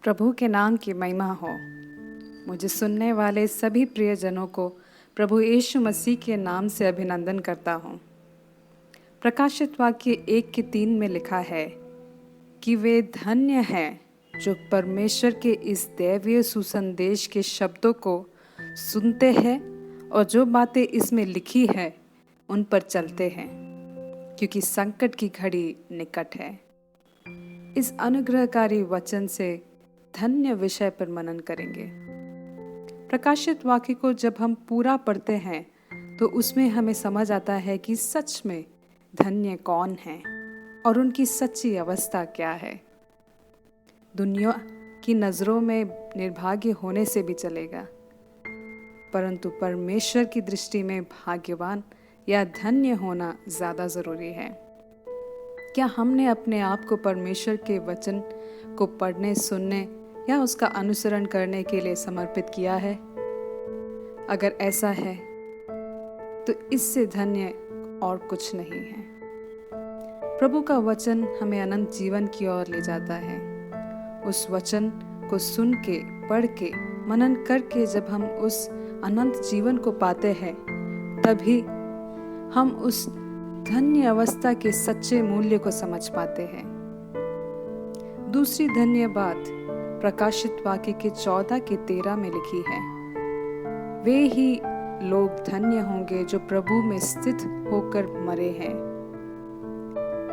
प्रभु के नाम की महिमा हो। मुझे सुनने वाले सभी प्रियजनों को प्रभु यीशु मसीह के नाम से अभिनंदन करता हूँ। प्रकाशित वाक्य 1:3 में लिखा है कि वे धन्य हैं जो परमेश्वर के इस दैवीय सुसंदेश के शब्दों को सुनते हैं और जो बातें इसमें लिखी है उन पर चलते हैं, क्योंकि संकट की घड़ी निकट है। इस अनुग्रहकारी वचन से धन्य विषय पर मनन करेंगे। प्रकाशित वाक्य को जब हम पूरा पढ़ते हैं तो उसमें हमें समझ आता है कि सच में धन्य कौन है और उनकी सच्ची अवस्था क्या है। दुनिया की नज़रों में निर्भाग्य होने से भी चलेगा, परंतु परमेश्वर की दृष्टि में भाग्यवान या धन्य होना ज़्यादा ज़रूरी है। क्या हमने अपने आप को परमेश्वर के वचन को पढ़ने, सुनने या उसका अनुसरण करने के लिए समर्पित किया है? अगर ऐसा है तो इससे धन्य और कुछ नहीं है। प्रभु का वचन हमें अनंत जीवन की ओर ले जाता है। उस वचन को सुन के, पढ़ के, मनन करके जब हम उस अनंत जीवन को पाते हैं, तभी हम उस धन्य अवस्था के सच्चे मूल्य को समझ पाते हैं। दूसरी धन्य बात प्रकाशित वाक्य के 14:13 में लिखी है, वे ही लोग धन्य होंगे जो प्रभु में स्थित होकर मरे हैं।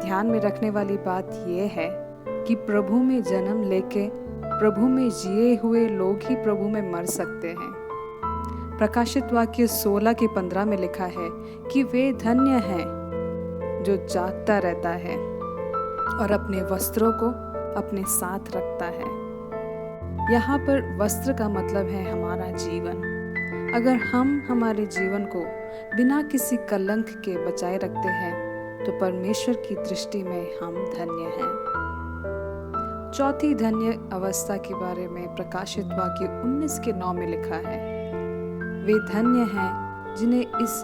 ध्यान में रखने वाली बात यह है कि प्रभु में जन्म लेके प्रभु में जिए हुए लोग ही प्रभु में मर सकते हैं। प्रकाशित वाक्य 16:15 में लिखा है कि वे धन्य हैं जो जागता रहता है और अपने वस्त्रों को अपने साथ रखता है। यहाँ पर वस्त्र का मतलब है हमारा जीवन। अगर हम हमारे जीवन को बिना किसी कलंक के बचाए रखते हैं तो परमेश्वर की दृष्टि में हम धन्य हैं। चौथी धन्य अवस्था के बारे में प्रकाशित वाक्य 19:9 में लिखा है, वे धन्य हैं जिन्हें इस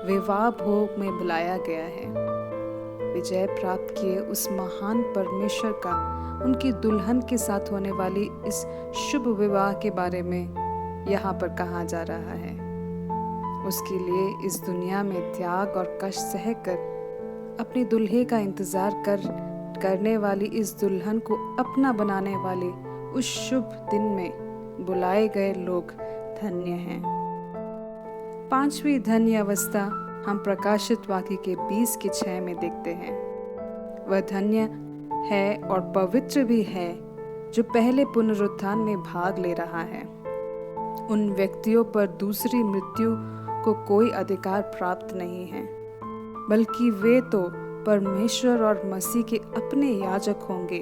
विवाह भोग में बुलाया गया है। विजय प्राप्त किए उस महान परमेश्वर का उनकी दुल्हन के साथ होने वाली इस शुभ विवाह के बारे में यहाँ पर कहा जा रहा है। उसके लिए इस दुनिया में त्याग और कष्ट सहकर अपने दुल्हे का इंतजार करने वाली इस दुल्हन को अपना बनाने वाले उस शुभ दिन में बुलाए गए लोग धन्य हैं। पांचवी धन्य अवस्था हम प्रकाशित वाक्य के 20:6 में देखते हैं। वह धन्य है और पवित्र भी है जो पहले पुनरुत्थान में भाग ले रहा है। उन व्यक्तियों पर दूसरी मृत्यु को कोई अधिकार प्राप्त नहीं है, बल्कि वे तो परमेश्वर और मसीह के अपने याजक होंगे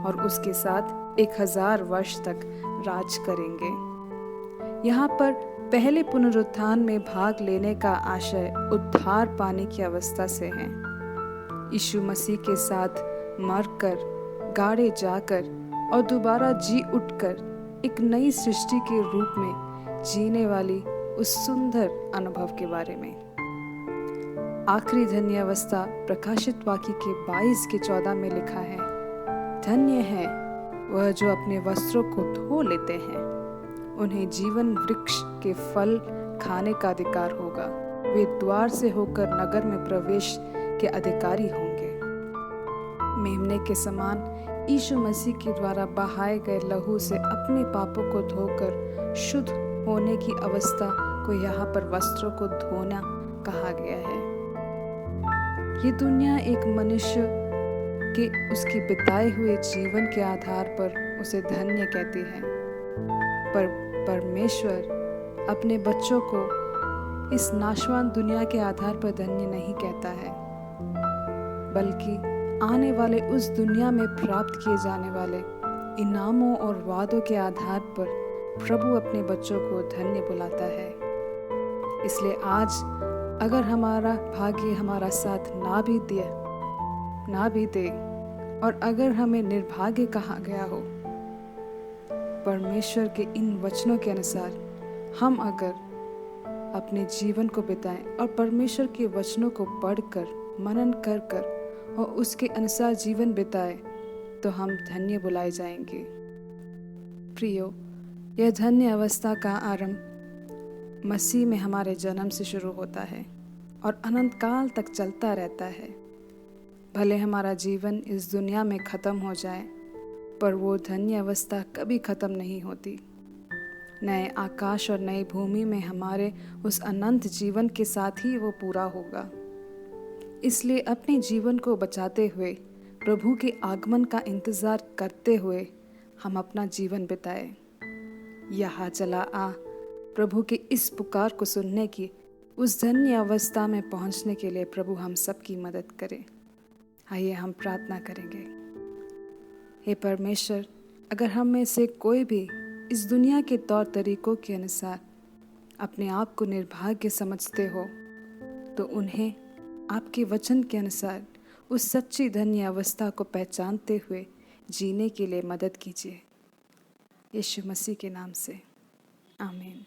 और उसके साथ 1000 वर्ष तक राज करेंगे। यहाँ पर पहले पुनरुत्थान में भाग लेने का आशय उद्धार पाने की अवस्था से है। यीशु मसीह के साथ मरकर, गाड़े जाकर और दोबारा जी उठकर एक नई सृष्टि के रूप में जीने वाली उस सुंदर अनुभव के बारे में। आखिरी धन्य अवस्था प्रकाशित वाक्य के 22:14 में लिखा है, धन्य है वह जो अपने वस्त्रों को धो लेते हैं, उन्हें जीवन वृक्ष के फल खाने का अधिकार होगा। वे द्वार से होकर नगर में प्रवेश के अधिकारी होंगे। मेमने के समान यीशु मसीह के द्वारा बहाए गए लहू से अपने पापों को धोकर शुद्ध होने की अवस्था को यहाँ पर वस्त्रों को धोना कहा गया है। ये दुनिया एक मनुष्य के उसके बिताए हुए जीवन के आधार पर उसे धन्य कहती है, पर परमेश्वर अपने बच्चों को इस नाशवान दुनिया के आधार पर धन्य नहीं कहता है, बल्कि आने वाले उस दुनिया में प्राप्त किए जाने वाले इनामों और वादों के आधार पर प्रभु अपने बच्चों को धन्य बुलाता है। इसलिए आज अगर हमारा भाग्य हमारा साथ ना भी दे और अगर हमें निर्भाग्य कहा गया हो, परमेश्वर के इन वचनों के अनुसार हम अगर अपने जीवन को बिताएं और परमेश्वर के वचनों को पढ़कर, मनन कर और उसके अनुसार जीवन बिताए, तो हम धन्य बुलाए जाएंगे। प्रियो, यह धन्य अवस्था का आरंभ मसीह में हमारे जन्म से शुरू होता है और अनंत काल तक चलता रहता है। भले हमारा जीवन इस दुनिया में ख़त्म हो जाए, पर वो धन्य अवस्था कभी ख़त्म नहीं होती। नए आकाश और नई भूमि में हमारे उस अनंत जीवन के साथ ही वो पूरा होगा। इसलिए अपने जीवन को बचाते हुए, प्रभु के आगमन का इंतज़ार करते हुए हम अपना जीवन बिताए। यहाँ चला आ, प्रभु के इस पुकार को सुनने की, उस धन्य अवस्था में पहुँचने के लिए प्रभु हम सब की मदद करे। आइए हम प्रार्थना करेंगे। हे परमेश्वर, अगर हम में से कोई भी इस दुनिया के तौर तरीकों के अनुसार अपने आप को निर्भाग्य समझते हो, तो उन्हें आपके वचन के अनुसार उस सच्ची धन्य अवस्था को पहचानते हुए जीने के लिए मदद कीजिए। यीशु मसीह के नाम से, आमीन।